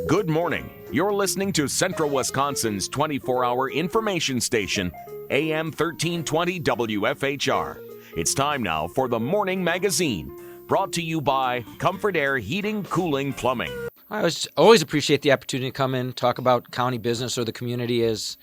Good morning. You're listening to Central Wisconsin's 24-hour information station, AM 1320 WFHR. It's time now for the Morning Magazine, brought to you by Comfort Air Heating, Cooling, Plumbing. I always appreciate the opportunity to come in, talk about county business or the community as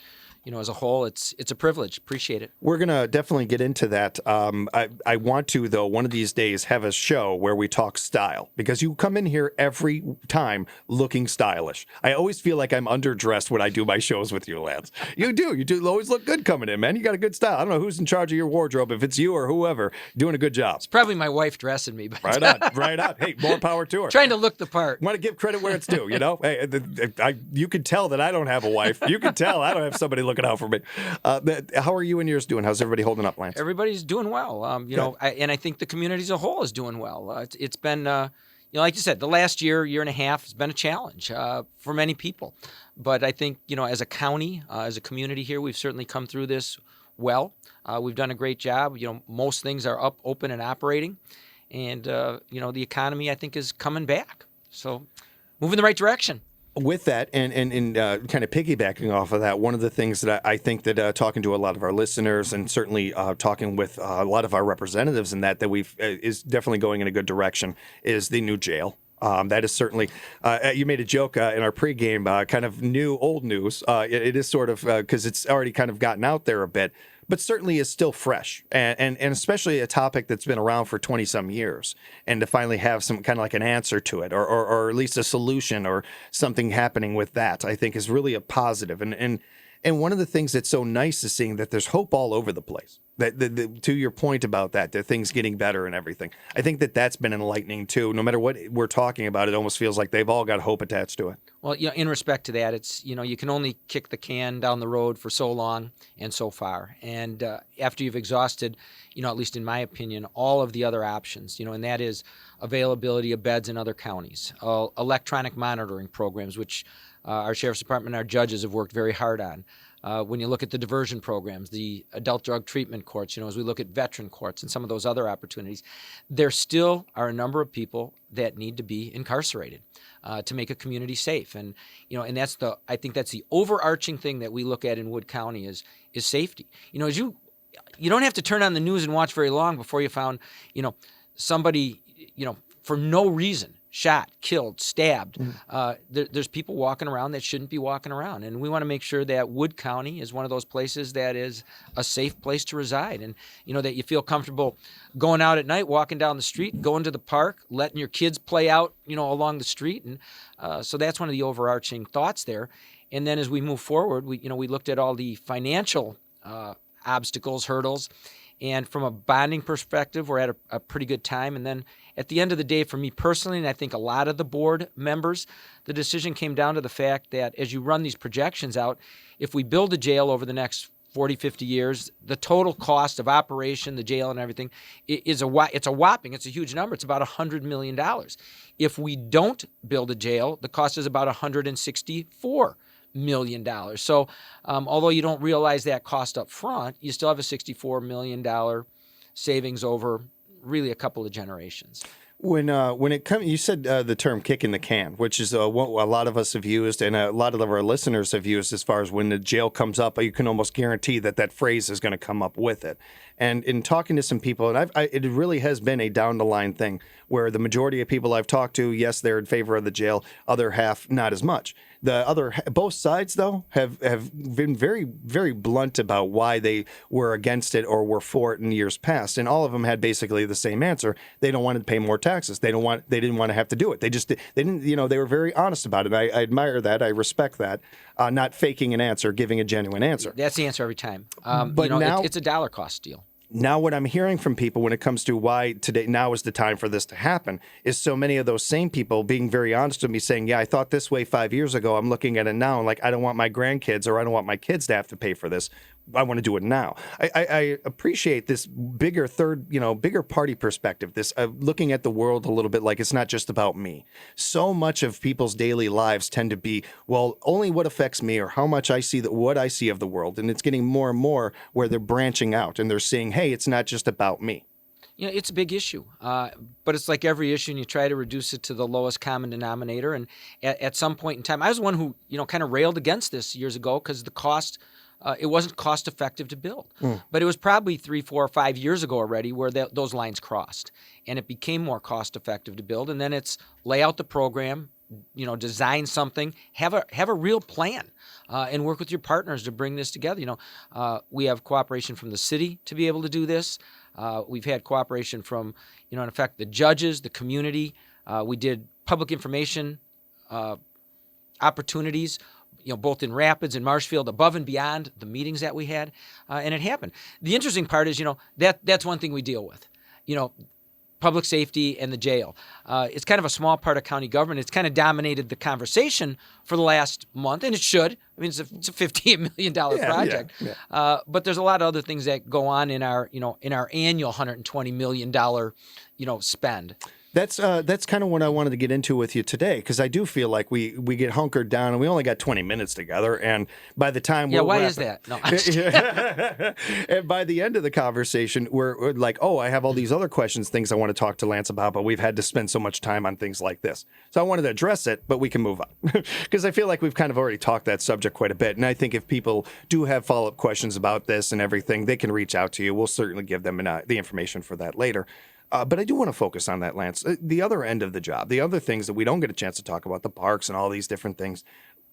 a whole. It's a privilege. Appreciate it. We're going to definitely get into that. I want to, though, one of these days have a show where we talk style, because you come in here every time looking stylish. I always feel like I'm underdressed when I do my shows with you, Lance. You do. You always look good coming in, man. You got a good style. I don't know who's in charge of your wardrobe, if it's you or whoever, doing a good job. It's probably my wife dressing me. But Right on. Right on. Hey, more power to her. Trying to look the part. Want to give credit where it's due, you know? Hey, you can tell that I don't have a wife. You can tell I don't have somebody looking out for me. How are you and yours doing? How's everybody holding up, Lance? Everybody's doing well. And I think the community as a whole is doing well. It's been, like you said, the last year and a half has been a challenge for many people. But I think, as a county, as a community here, we've certainly come through this well. We've done a great job. Most things are up, open, and operating. And, the economy, I think, is coming back. So moving in the right direction. With that, and kind of piggybacking off of that, one of the things that I think that talking to a lot of our listeners and certainly talking with a lot of our representatives in that we've is definitely going in a good direction is the new jail. That is certainly, you made a joke in our pregame, kind of old news. It is sort of, because it's already kind of gotten out there a bit, but certainly is still fresh, and especially a topic that's been around for 20-some years, and to finally have some kind of like an answer to it, or at least a solution or something happening with that, I think is really a positive. And one of the things that's so nice is seeing that there's hope all over the place. That to your point about that things getting better and everything. I think that's been enlightening too. No matter what we're talking about, it almost feels like they've all got hope attached to it. Well, in respect to that, it's, you can only kick the can down the road for so long and so far. And after you've exhausted, at least in my opinion, all of the other options, and that is availability of beds in other counties, electronic monitoring programs, which our Sheriff's Department and our judges have worked very hard on. When you look at the diversion programs, the adult drug treatment courts, as we look at veteran courts and some of those other opportunities, there still are a number of people that need to be incarcerated to make a community safe. And, and I think that's the overarching thing that we look at in Wood County is safety. As you don't have to turn on the news and watch very long before you found, somebody, for no reason, shot, killed, stabbed. There's people walking around that shouldn't be walking around. And we want to make sure that Wood County is one of those places that is a safe place to reside. And, that you feel comfortable going out at night, walking down the street, going to the park, letting your kids play out, along the street. And so that's one of the overarching thoughts there. And then as we move forward, we looked at all the financial obstacles, hurdles. And from a bonding perspective, we're at a pretty good time. And then at the end of the day, for me personally, and I think a lot of the board members, the decision came down to the fact that as you run these projections out, if we build a jail over the next 40, 50 years, the total cost of operation, the jail and everything, it's a huge number. It's about $100 million. If we don't build a jail, the cost is about $164 million. So although you don't realize that cost up front, you still have a $64 million savings over really a couple of generations. When it comes, you said the term "kicking the can," which is what a lot of us have used, and a lot of our listeners have used, as far as when the jail comes up, you can almost guarantee that phrase is going to come up with it. And in talking to some people, and it really has been a down the line thing, where the majority of people I've talked to, yes, they're in favor of the jail, other half not as much. Both sides, though, have been very, very blunt about why they were against it or were for it in years past, and all of them had basically the same answer. They don't want to pay more taxes. They didn't want to have to do it. They didn't. They were very honest about it. I admire that. I respect that. Not faking an answer, giving a genuine answer. That's the answer every time. But now it's a dollar cost deal. Now what I'm hearing from people when it comes to why today now is the time for this to happen is so many of those same people being very honest with me, saying, yeah, I thought this way 5 years ago. I'm looking at it now and I don't want my grandkids or I don't want my kids to have to pay for this. I want to do it now. I appreciate this bigger bigger party perspective, this looking at the world a little bit like it's not just about me. So much of people's daily lives tend to be, well, only what affects me or how much I see what I see of the world. And it's getting more and more where they're branching out and they're saying, hey, it's not just about me. It's a big issue, but it's like every issue, and you try to reduce it to the lowest common denominator. And at some point in time, I was one who, kind of railed against this years ago because the cost, it wasn't cost effective to build. But it was probably 3, 4, or 5 years ago already where those lines crossed, and it became more cost effective to build. And then it's lay out the program, design something, have a real plan, and work with your partners to bring this together. We have cooperation from the city to be able to do this. We've had cooperation from, in effect, the judges, the community. We did public information opportunities, both in Rapids and Marshfield, above and beyond the meetings that we had, and it happened. The interesting part is, that's one thing we deal with. Public safety and the jail. It's kind of a small part of county government. It's kind of dominated the conversation for the last month, and it should. I mean, it's a $58 million project. Yeah. But there's a lot of other things that go on in our annual $120 million, spend. That's kind of what I wanted to get into with you today, because I do feel like we get hunkered down and we only got 20 minutes together, and by the time why is that? No, and by the end of the conversation, we're like, oh, I have all these other questions, things I want to talk to Lance about, but we've had to spend so much time on things like this. So I wanted to address it, but we can move on because I feel like we've kind of already talked that subject quite a bit, and I think if people do have follow-up questions about this and everything, they can reach out to you. We'll certainly give them the information for that later. But I do want to focus on that, Lance. The other end of the job, the other things that we don't get a chance to talk about, the parks and all these different things.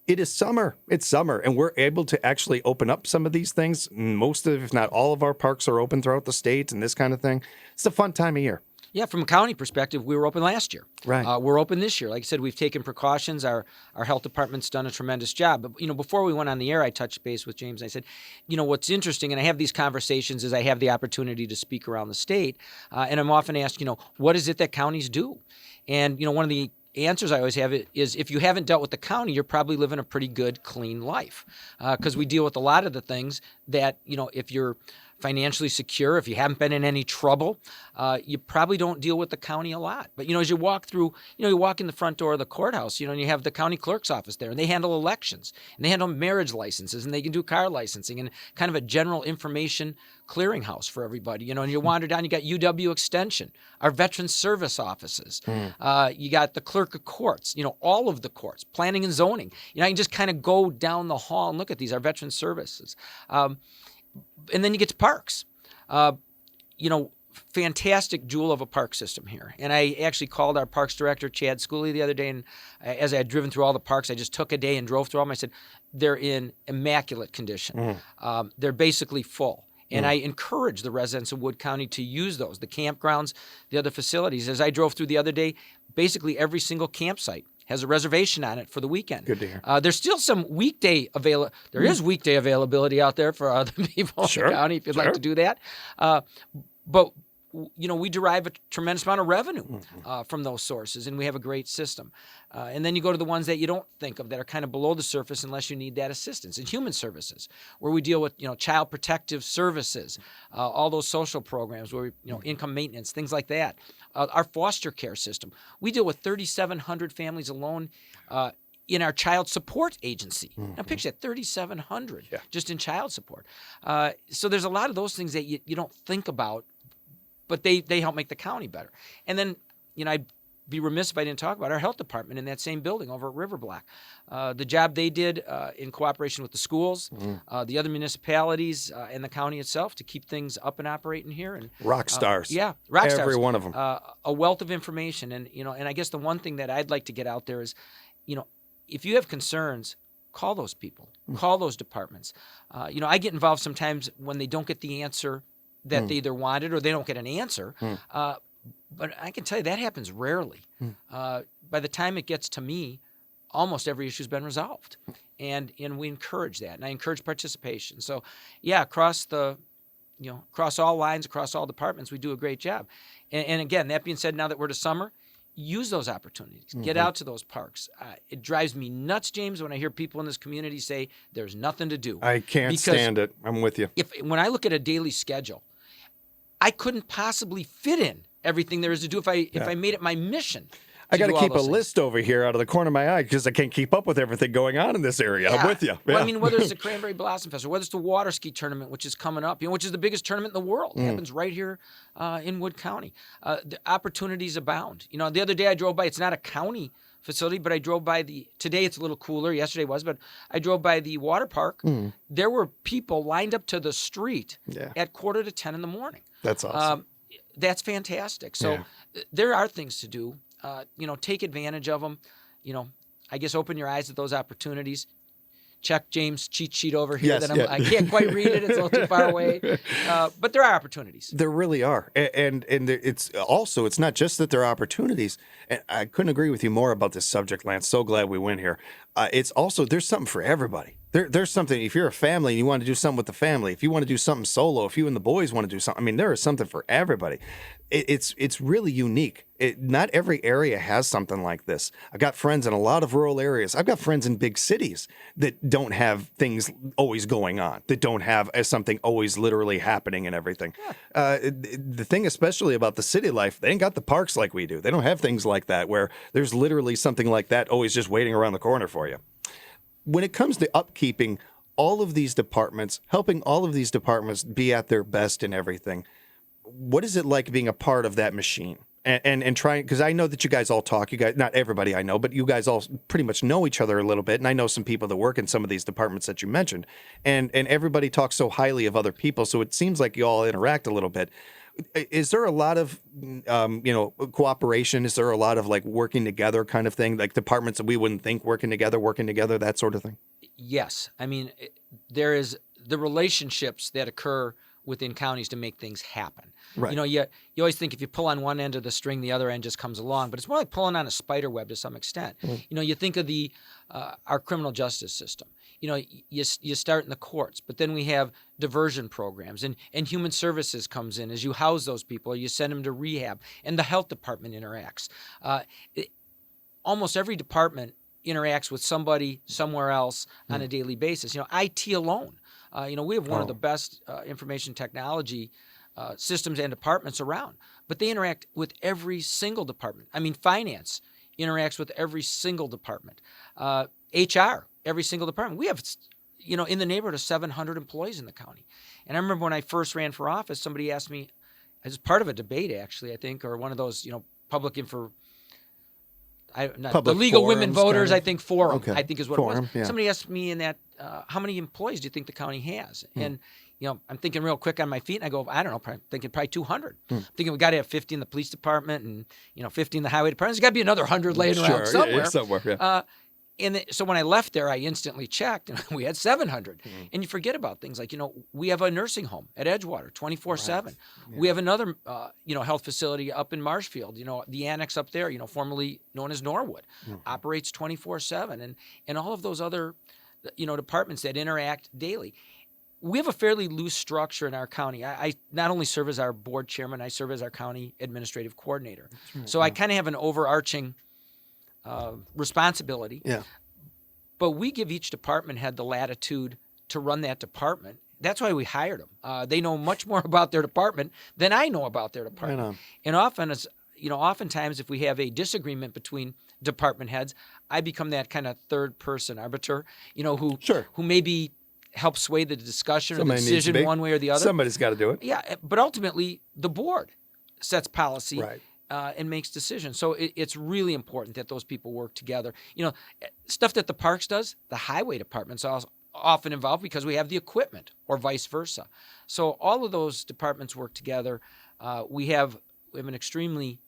It is summer. It's summer, and we're able to actually open up some of these things. Most of, if not all of our parks are open throughout the state and this kind of thing. It's a fun time of year. Yeah, from a county perspective, we were open last year. Right. We're open this year. Like I said, we've taken precautions. Our health department's done a tremendous job. But, before we went on the air, I touched base with James. I said, what's interesting, and I have these conversations as I have the opportunity to speak around the state, and I'm often asked, what is it that counties do? And, one of the answers I always have is if you haven't dealt with the county, you're probably living a pretty good, clean life. Because we deal with a lot of the things that, if you're financially secure, if you haven't been in any trouble, you probably don't deal with the county a lot. But, as you walk through, you walk in the front door of the courthouse, and you have the county clerk's office there, and they handle elections, and they handle marriage licenses, and they can do car licensing, and kind of a general information clearinghouse for everybody. And you wander down, you got UW Extension, our Veterans Service offices. You got the clerk of courts, all of the courts, planning and zoning. I can just kind of go down the hall and look at these, our Veterans Services. And then you get to parks. Fantastic jewel of a park system here. And I actually called our parks director, Chad Schooley, the other day, and as I had driven through all the parks, I just took a day and drove through them. I said, they're in immaculate condition. They're basically full. And I encourage the residents of Wood County to use those, the campgrounds, the other facilities. As I drove through the other day, basically every single campsite has a reservation on it for the weekend. Good to hear. There's still some weekday There is weekday availability out there for other people in the county if you'd like to do that. But we derive a tremendous amount of revenue from those sources, and we have a great system. And then you go to the ones that you don't think of that are kind of below the surface unless you need that assistance. And human services, where we deal with child protective services, all those social programs where income maintenance, things like that. Our foster care system, we deal with 3,700 families alone. In our child support agency. Now picture that, 3,700 just in child support. So there's a lot of those things that you don't think about, but they help make the county better. And then, I'd be remiss if I didn't talk about our health department in that same building over at River Block. The job they did in cooperation with the schools, the other municipalities, and the county itself to keep things up and operating here. And rock stars. Rock stars. Every one of them. A wealth of information. And, and I guess the one thing that I'd like to get out there is, if you have concerns, call those people, call those departments. I get involved sometimes when they don't get the answer that they either wanted or they don't get an answer. But I can tell you that happens rarely. By the time it gets to me, almost every issue's been resolved. And we encourage that. And I encourage participation. So, across all lines, across all departments, we do a great job. And again, that being said, now that we're to summer, use those opportunities. Get out to those parks. It drives me nuts, James, when I hear people in this community say there's nothing to do. I can't stand it. I'm with you. When I look at a daily schedule, I couldn't possibly fit in everything there is to do if I made it my mission I got to keep a list over here out of the corner of my eye because I can't keep up with everything going on in this area. Yeah. I'm with you. Well, I mean, whether it's the Cranberry Blossom Festival, whether it's the water ski tournament, which is coming up, which is the biggest tournament in the world. It happens right here in Wood County. The opportunities abound. The other day I drove by, it's not a county facility, but I drove by today it's a little cooler, yesterday was, but I drove by the water park. There were people lined up to the street at 9:45 in the morning. That's awesome. That's fantastic. So there are things to do. Take advantage of them. I guess open your eyes at those opportunities. Check James' cheat sheet over here. I can't quite read it. It's a little too far away. But there are opportunities. There really are. And it's also, it's not just that there are opportunities. And I couldn't agree with you more about this subject, Lance. So glad we went here. It's also, there's something for everybody. There's something, if you're a family and you want to do something with the family, if you want to do something solo, if you and the boys want to do something, I mean, there is something for everybody. It's really unique. Not every area has something like this. I've got friends in a lot of rural areas. I've got friends in big cities that don't have things always going on, that don't have something always literally happening and everything. The thing especially about the city life, they ain't got the parks like we do. They don't have things like that where there's literally something like that always just waiting around the corner for you. When it comes to upkeeping all of these departments, helping all of these departments be at their best and everything, what is it like being a part of that machine? And trying, because I know that you guys all talk, you guys, not everybody I know, but you guys all pretty much know each other a little bit. And I know some people that work in some of these departments that you mentioned. And everybody talks so highly of other people. So it seems like you all interact a little bit. Is there a lot of, cooperation? Is there a lot of like working together kind of thing, like departments that we wouldn't think working together, that sort of thing? Yes. I mean, there is the relationships that occur within counties to make things happen. Right. You always think if you pull on one end of the string, the other end just comes along, but it's more like pulling on a spider web to some extent. You think of our criminal justice system. You start in the courts, but then we have diversion programs and human services comes in as you house those people, or you send them to rehab, and the health department interacts. Almost every department interacts with somebody somewhere else on a daily basis. IT alone. We have one of the best information technology systems and departments around, but they interact with every single department. I mean, finance interacts with every single department. HR, every single department. We have, in the neighborhood of 700 employees in the county. And I remember when I first ran for office, somebody asked me, as part of a debate actually, I think, or one of those, public info. The League of Women Voters, I think, forum, I think is what it was. Yeah. Somebody asked me in that, how many employees do you think the county has? And, I'm thinking real quick on my feet, and I go, I don't know, probably 200. I'm thinking we got to have 50 in the police department and, 50 in the highway department. There's got to be another 100 laying around somewhere. Yeah. So when I left there, I instantly checked, and we had 700. And you forget about things like, we have a nursing home at Edgewater, 24/7. Right. Yeah. We have another, health facility up in Marshfield. The annex up there, formerly known as Norwood, operates 24/7, and all of those other, departments that interact daily. We have a fairly loose structure in our county. I not only serve as our board chairman, I serve as our county administrative coordinator. Right. So I kind of have an overarching responsibility. Yeah. But we give each department head the latitude to run that department. That's why we hired them. They know much more about their department than I know about their department. Right on. And oftentimes if we have a disagreement between department heads, I become that kind of third person arbiter, who maybe help sway the discussion or the decision one way or the other. Somebody's got to do it. Yeah, but ultimately the board sets policy. Right. And makes decisions. So it's really important that those people work together. Stuff that the parks does, the highway department's also often involved because we have the equipment, or vice versa. So all of those departments work together. We have an extremely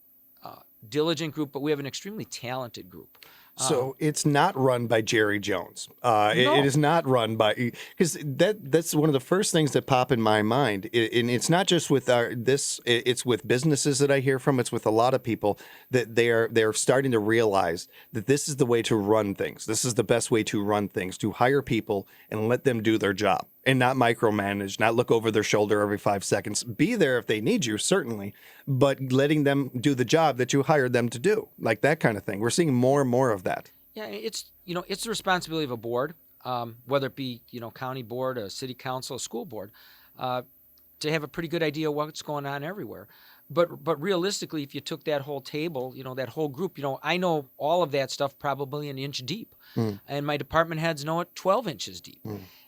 diligent group, but we have an extremely talented group. So it's not run by Jerry Jones. No. It is not run by, because that's one of the first things that pop in my mind. And it's not just with it's with businesses that I hear from. It's with a lot of people that they're starting to realize that this is the way to run things. This is the best way to run things, to hire people and let them do their job and not micromanage, not look over their shoulder every 5 seconds. Be there if they need you, certainly, but letting them do the job that you hired them to do, like that kind of thing. We're seeing more and more of that. Yeah, it's the responsibility of a board, whether it be county board, a city council, a school board, to have a pretty good idea of what's going on everywhere. But realistically, if you took that whole table, that whole group, I know all of that stuff probably an inch deep, and my department heads know it 12 inches deep.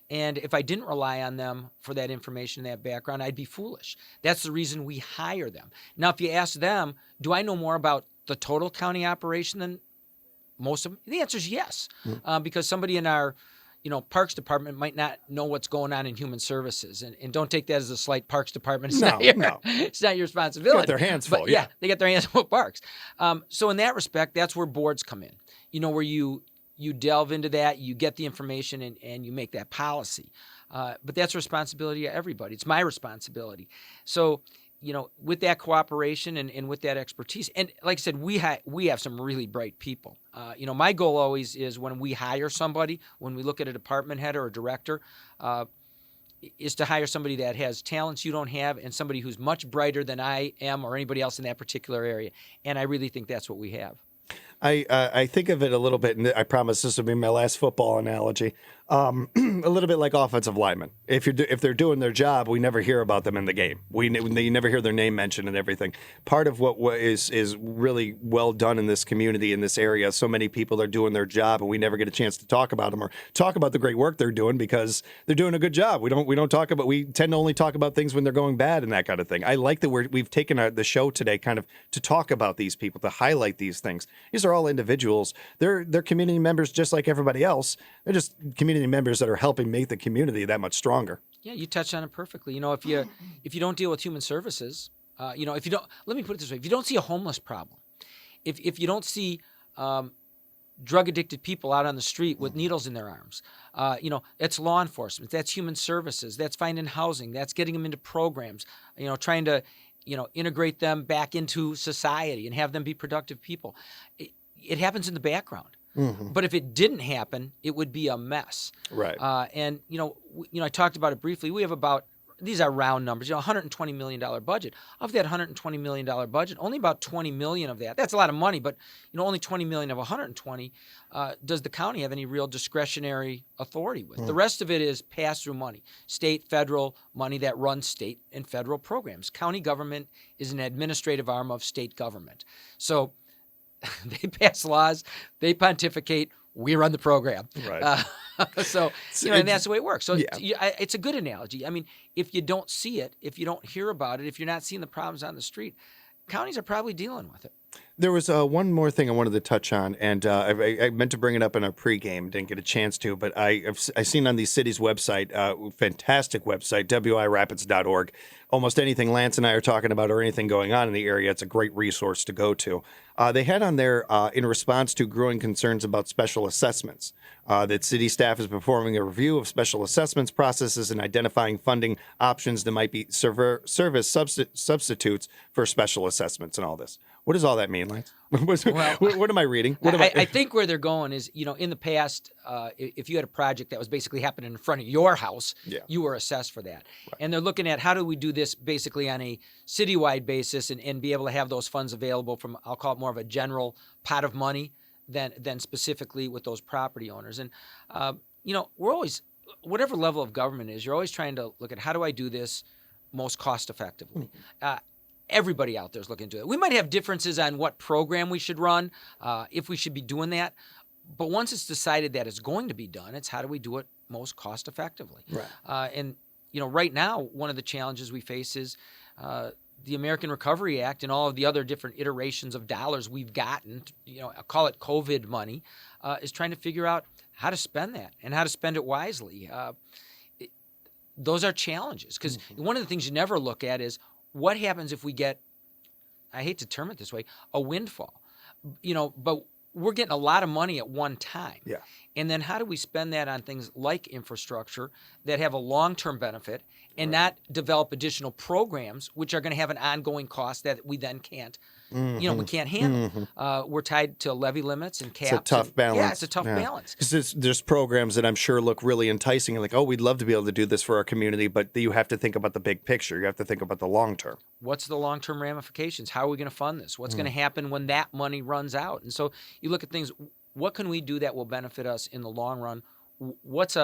And if I didn't rely on them for that information, that background, I'd be foolish. That's the reason we hire them. Now, if you ask them, do I know more about the total county operation than most of them? The answer is yes, because somebody in our Parks Department might not know what's going on in Human Services, and don't take that as a slight. Parks Department. It's not your responsibility. They got their hands full. But yeah, they got their hands full with Parks. So in that respect, that's where boards come in. Where you delve into that, you get the information, and you make that policy. But that's a responsibility of everybody. It's my responsibility. So with that cooperation and with that expertise, and like I said, we have some really bright people. My goal always is when we hire somebody, when we look at a department head or a director, is to hire somebody that has talents you don't have and somebody who's much brighter than I am or anybody else in that particular area. And I really think that's what we have. I think of it a little bit, and I promise this will be my last football analogy. A little bit like offensive linemen. If they're doing their job, we never hear about them in the game. You never hear their name mentioned and everything. Part of what is really well done in this community, in this area, so many people are doing their job, and we never get a chance to talk about them or talk about the great work they're doing because they're doing a good job. We tend to only talk about things when they're going bad and that kind of thing. I like that we've taken the show today kind of to talk about these people, to highlight these things. These are all individuals. They're community members just like everybody else. They're just community members that are helping make the community that much stronger. Yeah, you touched on it perfectly. If you don't deal with Human Services, if you don't, let me put it this way: if you don't see a homeless problem, if you don't see drug addicted people out on the street with needles in their arms, it's law enforcement, that's Human Services, that's finding housing, that's getting them into programs, trying to integrate them back into society and have them be productive people. It happens in the background. But if it didn't happen, it would be a mess. Right. And I talked about it briefly. We have about, these are round numbers, $120 million budget. Of that $120 million budget, only about $20 million of that's a lot of money, but only $20 million of 120. Does the county have any real discretionary authority with? The rest of it is pass-through money, state, federal money that runs state and federal programs. County government is an administrative arm of state government. So they pass laws, they pontificate, we run the program. Right. And that's the way it works. So it's a good analogy. I mean, if you don't see it, if you don't hear about it, if you're not seeing the problems on the street, counties are probably dealing with it. There was one more thing I wanted to touch on, and I meant to bring it up in our pregame, didn't get a chance to, but I've seen on the city's website, fantastic website, wirapids.org. Almost anything Lance and I are talking about or anything going on in the area, it's a great resource to go to. They had on there, in response to growing concerns about special assessments, that city staff is performing a review of special assessments processes and identifying funding options that might be serve as substitutes for special assessments and all this. What does all that mean, Lance? What am I reading? I think where they're going is, in the past, if you had a project that was basically happening in front of your house, you were assessed for that. Right. And they're looking at how do we do this basically on a citywide basis and be able to have those funds available from, I'll call it more of a general pot of money than specifically with those property owners. And, we're always, whatever level of government is, you're always trying to look at how do I do this most cost effectively. Everybody out there is looking into it. We might have differences on what program we should run, if we should be doing that. But once it's decided that it's going to be done, it's how do we do it most cost effectively. Right. And right now, one of the challenges we face is the American Recovery Act and all of the other different iterations of dollars we've gotten, I call it COVID money, is trying to figure out how to spend that and how to spend it wisely. Those are challenges because one of the things you never look at is what happens if we get, I hate to term it this way, a windfall, but we're getting a lot of money at one time. Yeah. And then how do we spend that on things like infrastructure that have a long-term benefit and not develop additional programs which are going to have an ongoing cost that we then can't, we can't handle. We're tied to levy limits and caps. It's a tough balance. Yeah, it's a tough balance. Because there's programs that I'm sure look really enticing, like, oh, we'd love to be able to do this for our community, but you have to think about the big picture. You have to think about the long term. What's the long-term ramifications? How are we going to fund this? What's going to happen when that money runs out? And so you look at things, what can we do that will benefit us in the long run? What's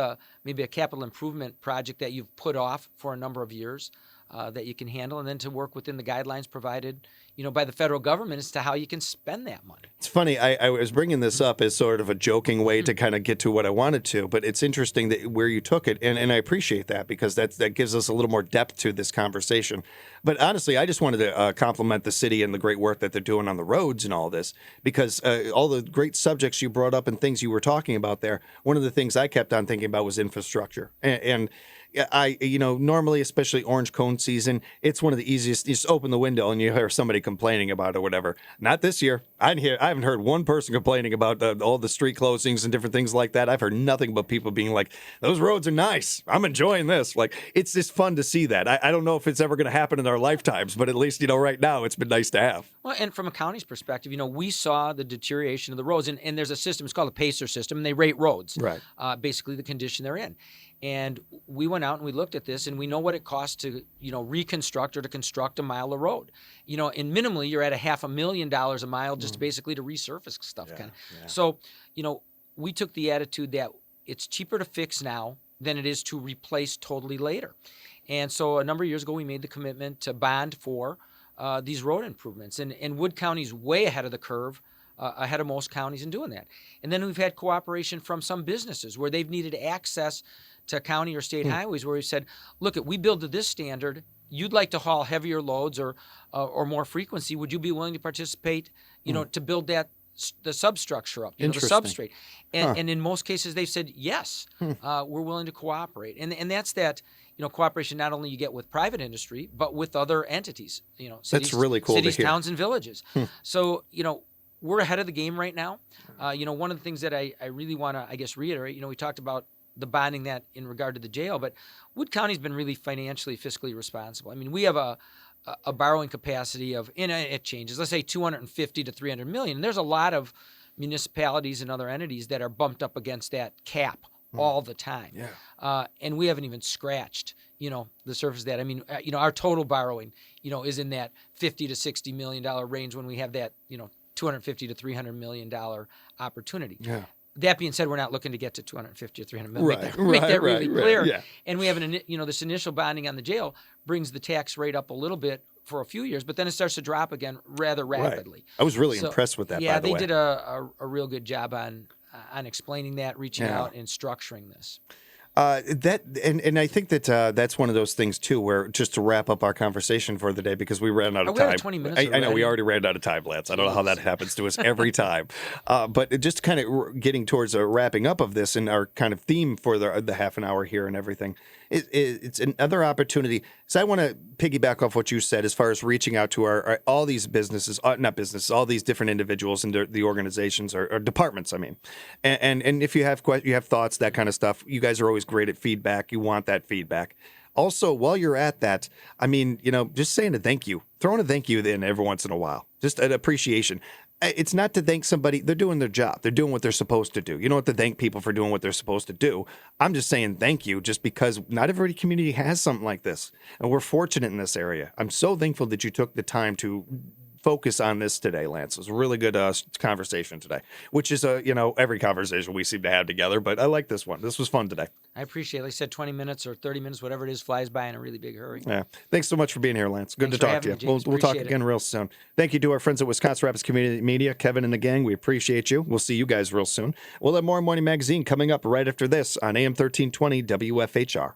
maybe a capital improvement project that you've put off for a number of years that you can handle, and then to work within the guidelines provided, by the federal government as to how you can spend that money. It's funny. I was bringing this up as sort of a joking way to kind of get to what I wanted to, but it's interesting that where you took it, and I appreciate that because that gives us a little more depth to this conversation. But honestly, I just wanted to compliment the city and the great work that they're doing on the roads and all this, because all the great subjects you brought up and things you were talking about there, one of the things I kept on thinking about was infrastructure. And I, normally, especially orange cone season, it's one of the easiest. You just open the window and you hear somebody complaining about it or whatever. Not this year. I haven't heard one person complaining about all the street closings and different things like that. I've heard nothing but people being like, those roads are nice. I'm enjoying this. Like, it's just fun to see that. I don't know if it's ever going to happen in our lifetimes, but at least, right now it's been nice to have. Well, and from a county's perspective, we saw the deterioration of the roads, and there's a system, it's called a PACER system, and they rate roads, right? Basically the condition they're in. And we went out and we looked at this, and we know what it costs to, reconstruct or to construct a mile of road. And minimally, you're at $500,000 a mile just basically to resurface stuff. Yeah. So, we took the attitude that it's cheaper to fix now than it is to replace totally later. And so a number of years ago, we made the commitment to bond for these road improvements. And Wood County's way ahead of the curve, ahead of most counties in doing that. And then we've had cooperation from some businesses where they've needed access to county or state highways, where we said, look, we build to this standard. You'd like to haul heavier loads or more frequency. Would you be willing to participate, to build the substructure up, the substrate? And in most cases, they've said, yes, we're willing to cooperate. And that's that, cooperation not only you get with private industry, but with other entities, cities, that's really cool cities, to hear. towns, and villages. So, we're ahead of the game right now. One of the things that I really want to, reiterate, we talked about the bonding that in regard to the jail, but Wood County's been really financially, fiscally responsible. I mean, we have a borrowing capacity of, and it changes, let's say 250 to 300 million. And there's a lot of municipalities and other entities that are bumped up against that cap all the time. Yeah. And we haven't even scratched, the surface of that. I mean, our total borrowing, is in that 50 to 60 million dollar range when we have that, 250 to 300 million dollar opportunity. Yeah. That being said, we're not looking to get to 250 or 300 million. Make that really clear. Right, yeah. And we have this initial bonding on the jail brings the tax rate up a little bit for a few years, but then it starts to drop again rather rapidly. Right. I was really impressed with that. Yeah, by the way. they did a real good job on explaining that, reaching out, and structuring this. And I think that that's one of those things too, where just to wrap up our conversation for the day, because we ran out of time. 20 minutes. I know we already ran out of time, Lance. I don't know how that happens to us every time. But just kind of getting towards a wrapping up of this and our kind of theme for the half an hour here and everything. It's another opportunity. So I want to piggyback off what you said as far as reaching out to our all these businesses, not businesses, all these different individuals and the organizations or departments. I mean, and if you have thoughts, that kind of stuff, you guys are always great at feedback. You want that feedback. Also, while you're at that, I mean, just saying a thank you, throwing a thank you in every once in a while, just an appreciation. It's not to thank somebody. They're doing their job. They're doing what they're supposed to do. You don't have to thank people for doing what they're supposed to do. I'm just saying thank you just because not every community has something like this. And we're fortunate in this area. I'm so thankful that you took the time to focus on this today, Lance. It was a really good conversation today, which is, every conversation we seem to have together. But I like this one. This was fun today. I appreciate it. Like I said, 20 minutes or 30 minutes, whatever it is, flies by in a really big hurry. Yeah. Thanks so much for being here, Lance. Good Thanks to for talk to you. having me, James. We'll talk Appreciate again real soon. Thank you to our friends at Wisconsin Rapids Community Media, Kevin and the gang. We appreciate you. We'll see you guys real soon. We'll have more Morning Magazine coming up right after this on AM 1320 WFHR.